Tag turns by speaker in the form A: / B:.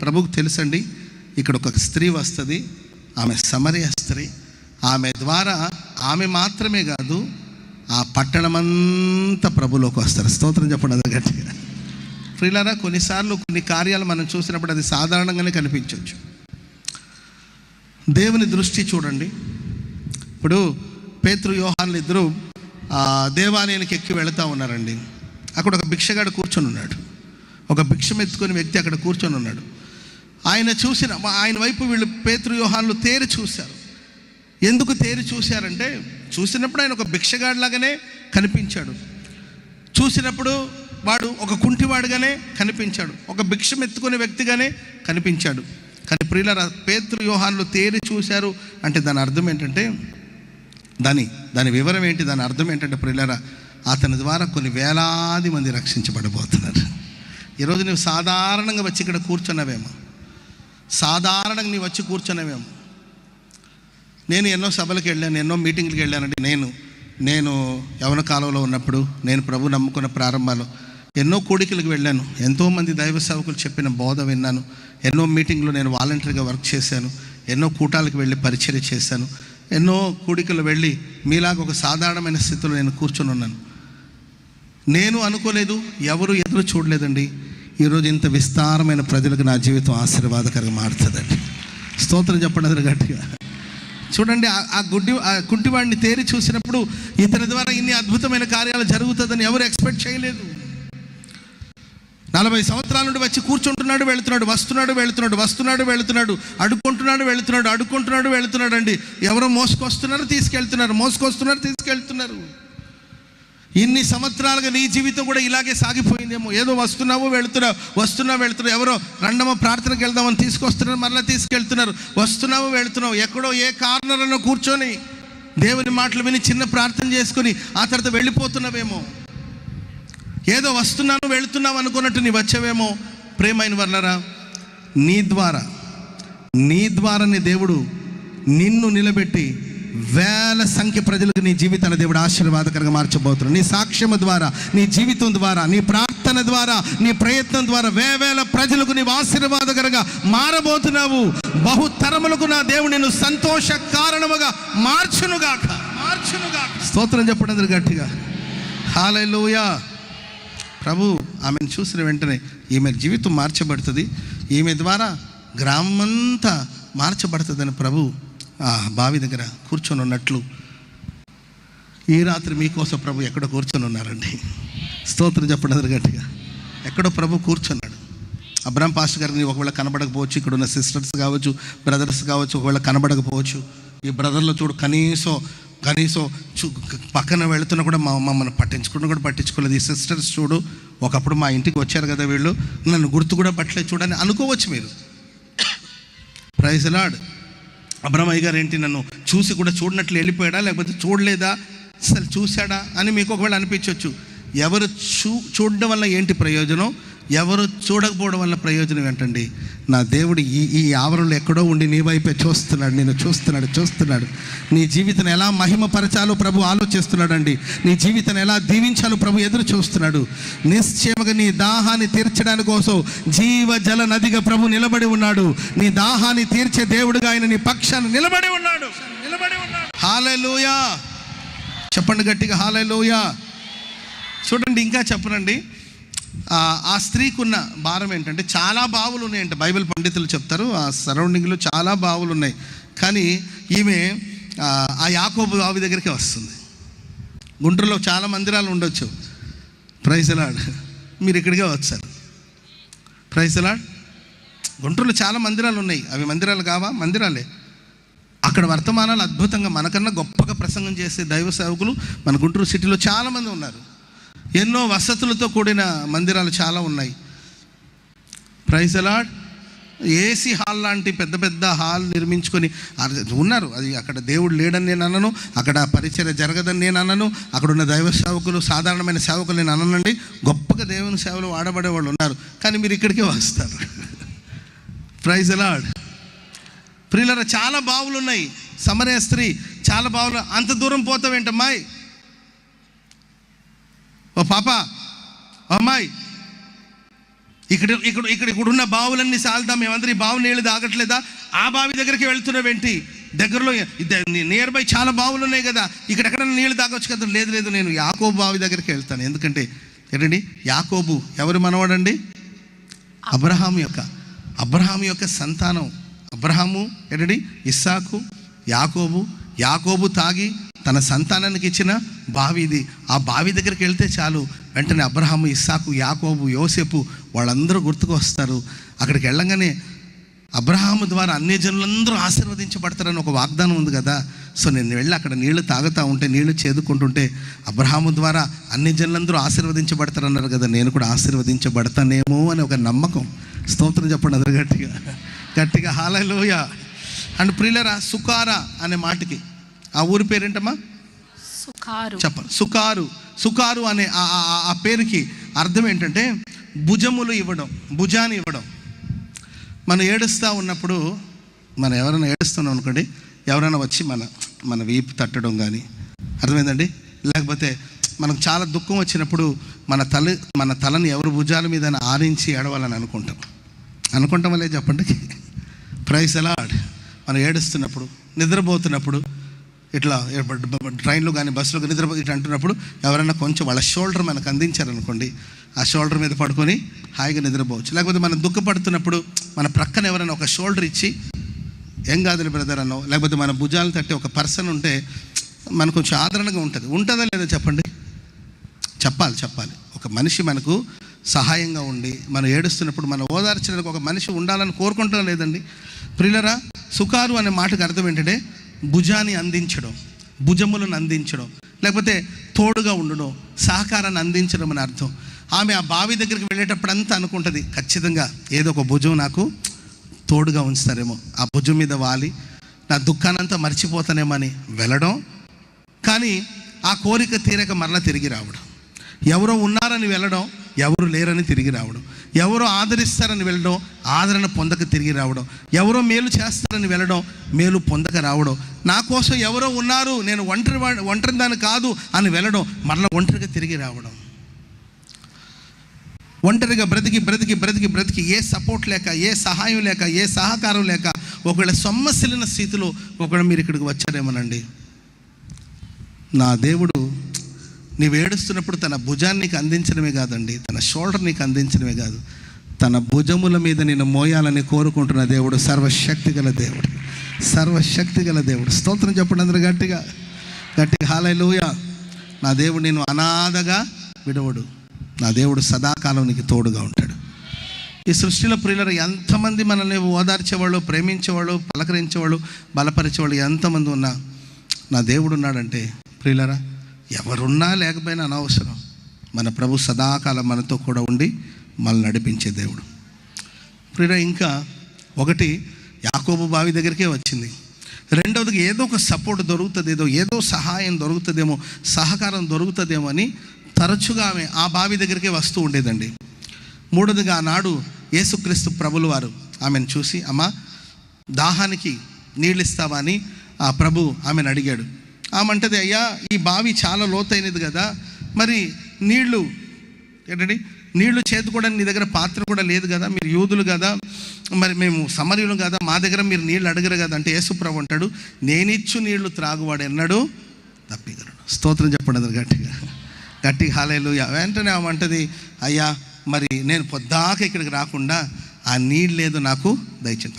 A: ప్రభువుకు తెలుసండి, ఇక్కడ ఒక స్త్రీ వస్తుంది, ఆమె సమరయ స్త్రీ. ఆమె ద్వారా ఆమె మాత్రమే కాదు, ఆ పట్టణమంతా ప్రభులోకి వస్తారు. స్తోత్రం చెప్పండి అది గట్టిగా. ప్రియులారా, కొన్నిసార్లు కొన్ని కార్యాలు మనం చూసినప్పుడు అది సాధారణంగానే కనిపించవచ్చు. దేవుని దృష్టి చూడండి. ఇప్పుడు పేతురు యోహానులు ఇద్దరు దేవాలయానికి ఎక్కి వెళుతూ ఉన్నారండి. అక్కడ ఒక భిక్షగాడు కూర్చొని ఉన్నాడు. ఒక భిక్షం ఎత్తుకునే వ్యక్తి అక్కడ కూర్చొని ఉన్నాడు. ఆయన వైపు వీళ్ళు పేతురు యోహానులు తేరి చూశారు. ఎందుకు తేరి చూశారంటే, చూసినప్పుడు ఆయన ఒక భిక్షగాడిలాగానే కనిపించాడు. చూసినప్పుడు వాడు ఒక కుంటివాడుగానే కనిపించాడు, ఒక భిక్షం ఎత్తుకునే వ్యక్తిగానే కనిపించాడు. కానీ ప్రియులారా, పేతురు యోహానులు తేరి చూశారు అంటే దాని అర్థం ఏంటంటే, దాని వివరం ఏంటి, దాని అర్థం ఏంటంటే ప్రియులారా, అతని ద్వారా కొన్ని వేలాది మంది రక్షించబడబోతున్నారు. ఈరోజు నువ్వు సాధారణంగా వచ్చి ఇక్కడ కూర్చున్నావేమో, సాధారణంగా నీవు వచ్చి కూర్చున్నావేమో. నేను ఎన్నో సభలకు వెళ్ళాను, ఎన్నో మీటింగ్లకు వెళ్ళానండి. నేను యవన కాలంలో ఉన్నప్పుడు, నేను ప్రభు నమ్ముకున్న ప్రారంభంలో ఎన్నో కూడికలకు వెళ్ళాను. ఎంతోమంది దైవ సేవకులు చెప్పిన బోధ విన్నాను. ఎన్నో మీటింగ్లో నేను వాలంటరీగా వర్క్ చేశాను. ఎన్నో కూటాలకు వెళ్ళి పరిచర్య చేశాను. ఎన్నో కూడికలు వెళ్ళి మీలాగా ఒక సాధారణమైన స్థితిలో నేను కూర్చొని ఉన్నాను. నేను అనుకోలేదు, ఎవరు ఎదురు చూడలేదండి. ఈరోజు ఇంత విస్తారమైన ప్రజలకు నా జీవితం ఆశీర్వాదకరంగా మారుతుందండి. స్తోత్రం చెప్పండి గట్టిగా. చూడండి, ఆ కుంటివాడిని తేరి చూసినప్పుడు ఇతని ద్వారా ఇన్ని అద్భుతమైన కార్యాలు జరుగుతుందని ఎవరు ఎక్స్పెక్ట్ చేయలేదు. 40 సంవత్సరాల నుండి వచ్చి కూర్చుంటున్నాడు, వెళుతున్నాడు, వస్తున్నాడు, వెళుతున్నాడు, అడుక్కుంటున్నాడు, వెళుతున్నాడు అండి. ఎవరో మోసుకొస్తున్నారు, తీసుకెళ్తున్నారు. ఇన్ని సంవత్సరాలుగా నీ జీవితం కూడా ఇలాగే సాగిపోయిందేమో. ఏదో వస్తున్నావు వెళుతున్నావు, ఎవరో రండమ్మ ప్రార్థనకి వెళ్దామని తీసుకొస్తున్నారు, మరలా తీసుకెళ్తున్నారు. వెళుతున్నావు, ఎక్కడో ఏ కార్నర్లో కూర్చొని దేవుని మాటలు విని చిన్న ప్రార్థన చేసుకొని ఆ తర్వాత వెళ్ళిపోతున్నావేమో. ఏదో వెళుతున్నావు అనుకున్నట్టు నీ వచ్చావేమో. ప్రేమైన వర్లరా, నీ ద్వారా దేవుడు నిన్ను నిలబెట్టి వేల సంఖ్య ప్రజలకు నీ జీవితాన్ని దేవుడు ఆశీర్వాదకరంగా మార్చబోతున్నాడు. నీ సాక్ష్యము ద్వారా, నీ జీవితం ద్వారా, నీ ప్రార్థన ద్వారా, నీ ప్రయత్నం ద్వారా వేల ప్రజలకు నీవు ఆశీర్వాదకరంగా మారబోతున్నావు. బహుతరములకు నా దేవుడు నిన్ను సంతోష కారణముగా మార్చునుగాక. స్తోత్రం చెప్పండి గట్టిగా. హల్లెలూయా. ప్రభు ఆమెను చూసిన వెంటనే ఈమె జీవితం మార్చబడుతుంది, ఈమె ద్వారా గ్రామమంతా మార్చబడుతుందని ప్రభు ఆ బావి దగ్గర కూర్చొని ఉన్నట్లు ఈ రాత్రి మీకోసం ప్రభు ఎక్కడో కూర్చొని ఉన్నారండి. స్తోత్రం చెప్పండి గట్టిగా. ఎక్కడో ప్రభు కూర్చున్నాడు. అబ్రాం పాస్టర్ గారికి ఒకవేళ కనబడకపోవచ్చు, ఇక్కడ ఉన్న సిస్టర్స్ కావచ్చు, బ్రదర్స్ కావచ్చు, ఒకవేళ కనబడకపోవచ్చు. ఈ బ్రదర్లో చూడు, కనీసం పక్కన వెళుతున్నా కూడా మమ్మల్ని పట్టించుకోలేదు. ఈ సిస్టర్స్ చూడు, ఒకప్పుడు మా ఇంటికి వచ్చారు కదా, వీళ్ళు నన్ను గుర్తు కూడా పట్టలేదు చూడని అనుకోవచ్చు మీరు. Praise lord. అబ్రమయ్య గారు ఏంటి నన్ను చూసి కూడా చూడనట్లు వెళ్ళిపోయాడా, లేకపోతే చూడలేదా, అసలు చూశాడా అని మీకు ఒకవేళ అనిపించవచ్చు. ఎవరు చూడడం వల్ల ఏంటి ప్రయోజనం, ఎవరు చూడకపోవడం వల్ల ప్రయోజనం ఏంటండి? నా దేవుడు ఈ ఆవరణలో ఎక్కడో ఉండి నీ వైపే నేను చూస్తున్నాడు. నీ జీవితాన్ని ఎలా మహిమపరచాలో ప్రభు ఆలోచిస్తున్నాడండి. నీ జీవితాన్ని ఎలా దీవించాలో ప్రభు ఎదురు చూస్తున్నాడు. నిశ్చయముగా నీ దాహాన్ని తీర్చడానికి కోసం జీవజల నదిగా ప్రభు నిలబడి ఉన్నాడు. నీ దాహాన్ని తీర్చే దేవుడుగా ఆయన నీ పక్షాన్ని నిలబడి ఉన్నాడు. హల్లెలూయా. చెప్పండి గట్టిగా, హల్లెలూయా. చూడండి, ఇంకా చెప్పనండి. ఆ స్త్రీకి ఉన్న భారం ఏంటంటే, చాలా బావులు ఉన్నాయంట. బైబిల్ పండితులు చెప్తారు ఆ సరౌండింగ్లో చాలా బావులు ఉన్నాయి. కానీ ఈమె ఆ యాకోబు బావి దగ్గరికి వస్తుంది. గుంటూరులో చాలా మందిరాలు ఉండొచ్చు. Praise lord. మీరు ఇక్కడికే వచ్చారు. Praise lord. గుంటూరులో చాలా మందిరాలు ఉన్నాయి. అవి మందిరాలు కావా? మందిరాలే. అక్కడ వర్తమానాలు అద్భుతంగా మనకన్నా గొప్పగా ప్రసంగం చేసే దైవ సేవకులు మన గుంటూరు సిటీలో చాలామంది ఉన్నారు. ఎన్నో వసతులతో కూడిన మందిరాలు చాలా ఉన్నాయి. Praise lord. ఏసీ హాల్ లాంటి పెద్ద హాల్ నిర్మించుకొని ఉన్నారు. అది అక్కడ దేవుడు లేడని నేను అనను, అక్కడ పరిచర్య జరగదని నేను అనను, అక్కడ ఉన్న దైవ సేవకులు సాధారణమైన సేవకులు నేను అననండి. గొప్పగా దేవుని సేవలు వాడబడే వాళ్ళు ఉన్నారు. కానీ మీరు ఇక్కడికే వస్తారు. Praise lord. ప్రియులారా, చాలా బావులు ఉన్నాయి. సమరయ స్త్రీ చాలా బావులు. అంత దూరం పోతావేంటమ్మాయి? ఓ పాప, ఓ అమ్మాయి, ఇక్కడ ఉన్న బావులన్నీ సాల్దా, మేమందరూ ఈ బావి నీళ్ళు తాగట్లేదా? ఆ బావి దగ్గరికి వెళ్తున్నావేంటి? దగ్గరలో నియర్ బై చాలా బావులు ఉన్నాయి కదా, ఇక్కడెక్కడైనా నీళ్ళు తాగొచ్చు కదా. లేదు, నేను యాకోబు బావి దగ్గరికి వెళ్తాను. ఎందుకంటే ఏంటండి, యాకోబు ఎవరు మనవాడండి? అబ్రహాము యొక్క సంతానం. అబ్రహాము ఏంటండి, ఇస్సాకు, యాకోబు తాగి తన సంతానానికి ఇచ్చిన బావి ఇది. ఆ బావి దగ్గరికి వెళ్తే చాలు, వెంటనే అబ్రహాము, ఇస్సాకు, యాకోబు, యోసేపు వాళ్ళందరూ గుర్తుకు వస్తారు. అక్కడికి వెళ్ళంగానే అబ్రహాము ద్వారా అన్ని జనులందరూ ఆశీర్వదించబడతారని ఒక వాగ్దానం ఉంది కదా. సో నేను వెళ్ళి అక్కడ నీళ్లు తాగుతూ ఉంటే, నీళ్లు చేదుకుంటుంటే అబ్రహాము ద్వారా అన్ని జనులందరూ ఆశీర్వదించబడతారన్నారు కదా, నేను కూడా ఆశీర్వదించబడతానేమో అని ఒక నమ్మకం. స్తోత్రం చెప్పండి అందరు గట్టిగా హల్లెలూయా. అండ్ ప్రియులారా, సుకారా అనే మాటకి ఆ ఊరి పేరేంటమ్మా? చెప్పండి. సుకారు అనే ఆ పేరుకి అర్థం ఏంటంటే భుజాన్ని ఇవ్వడం. మనం ఏడుస్తూ ఉన్నప్పుడు, మనం ఎవరైనా ఏడుస్తున్నాం అనుకోండి, ఎవరైనా వచ్చి మన వీపు తట్టడం కానీ, అర్థమైందండి? లేకపోతే మనకు చాలా దుఃఖం వచ్చినప్పుడు మన తలని ఎవరు భుజాల మీద ఆరించి ఏడవాలని అనుకుంటాం లేదు చెప్పండి. ప్రైజ్ అలాడ్. మనం ఏడుస్తున్నప్పుడు, నిద్రపోతున్నప్పుడు, ఇట్లా ట్రైన్లో కానీ బస్సులో కానీ ఇట్లా అంటున్నప్పుడు ఎవరైనా కొంచెం వాళ్ళ షోల్డర్ మనకు అందించారనుకోండి, ఆ షోల్డర్ మీద పడుకొని హాయిగా నిద్రపోవచ్చు. లేకపోతే మనం దుఃఖపడుతున్నప్పుడు మన ప్రక్కన ఎవరైనా ఒక షోల్డర్ ఇచ్చి ఏం కాదులే బ్రదర్ అన్నో, లేకపోతే మన భుజాలు తట్టే ఒక పర్సన్ ఉంటే మనకు కొంచెం ఆదరణగా ఉంటుందా లేదా చెప్పండి? చెప్పాలి. ఒక మనిషి మనకు సహాయంగా ఉండి, మనం ఏడుస్తున్నప్పుడు మనం ఓదార్చడానికి ఒక మనిషి ఉండాలని కోరుకుంటాం లేదండి? ప్రియులరా, సుకారు అనే మాటకు అర్థం ఏంటంటే భుజాన్ని అందించడం, భుజములను అందించడం, లేకపోతే తోడుగా ఉండడం, సహకారాన్ని అందించడం అని అర్థం. ఆమె ఆ బావి దగ్గరికి వెళ్ళేటప్పుడు అంతా అనుకుంటుంది, ఖచ్చితంగా ఏదో ఒక భుజం నాకు తోడుగా ఉంచుతారేమో, ఆ భుజం మీద వాలి నా దుఃఖానంతా మర్చిపోతానేమో అని వెళ్ళడం. కానీ ఆ కోరిక తీరక మరలా తిరిగి రావడం. ఎవరో ఉన్నారని వెళ్ళడం, ఎవరు లేరని తిరిగి రావడం. ఎవరో ఆదరిస్తారని వెళ్ళడం, ఆదరణ పొందక తిరిగి రావడం. ఎవరో మేలు చేస్తారని వెళ్ళడం, మేలు పొందక రావడం. నా కోసం ఎవరో ఉన్నారు, నేను ఒంటరి దాన్ని కాదు అని వెళ్ళడం, మరలా ఒంటరిగా తిరిగి రావడం. ఒంటరిగా బ్రతికి ఏ సపోర్ట్ లేక, ఏ సహాయం లేక, ఏ సహకారం లేక, ఒకవేళ సొమ్మసిలిన స్థితిలో ఒకవేళ మీరు ఇక్కడికి వచ్చారేమోనండి. నా దేవుడు నీవు ఏడుస్తున్నప్పుడు తన భుజాన్ని నీకు అందించడమే కాదండి, తన షోల్డర్ నీకు అందించడమే కాదు, తన భుజముల మీద నేను మోయాలని కోరుకుంటున్న దేవుడు సర్వశక్తి గల దేవుడు. స్తోత్రం చెప్పండి అందరూ గట్టిగా హల్లెలూయా. నా దేవుడు నేను అనాథగా విడవడు. నా దేవుడు సదాకాలం నీకు తోడుగా ఉంటాడు. ఈ సృష్టిలో ప్రియులరు ఎంతమంది మనల్ని ఓదార్చేవాళ్ళు, ప్రేమించేవాళ్ళు, పలకరించేవాళ్ళు, బలపరిచేవాళ్ళు ఎంతమంది ఉన్నా, నా దేవుడు ఉన్నాడంటే ప్రియులరా, ఎవరున్నా లేకపోయినా అనవసరం. మన ప్రభు సదాకాలం మనతో కూడా ఉండి మనల్ని నడిపించే దేవుడు. ప్రియులరా, ఇంకా ఒకటి యాకోబు బావి దగ్గరికే వచ్చింది. రెండవదిగా ఏదో ఒక సపోర్ట్ దొరుకుతుందేదో, ఏదో సహాయం దొరుకుతుందేమో, సహకారం దొరుకుతుందేమో అని తరచుగా ఆమె ఆ బావి దగ్గరికే వస్తూ ఉండేదండి. మూడవదిగా ఆనాడు యేసుక్రీస్తు ప్రభులు వారు ఆమెను చూసి, అమ్మా దాహానికి నీళ్ళు ఇస్తావా అని ఆ ప్రభు ఆమెను అడిగాడు. ఆమె అంటది, అయ్యా ఈ బావి చాలా లోతైనది కదా, మరి నీళ్లు చేదుకోవడానికి నీ దగ్గర పాత్ర కూడా లేదు కదా, మీరు యూదులు కదా, మరి మేము సమరయులు కదా, మా దగ్గర మీరు నీళ్ళు అడగరు కదా అంటే యేసు ప్రభు అంటాడు, నేనిచ్చు నీళ్లు త్రాగువాడు ఎన్నడూ తప్పిగలడు. స్తోత్రం చెప్పండి అందరు గట్టిగా హల్లెలూయా. వెంటనే ఆమె అంటది, అయ్యా మరి నేను పొద్దాక ఇక్కడికి రాకుండా ఆ నీళ్ళు లేదు నాకు దయచేయండి.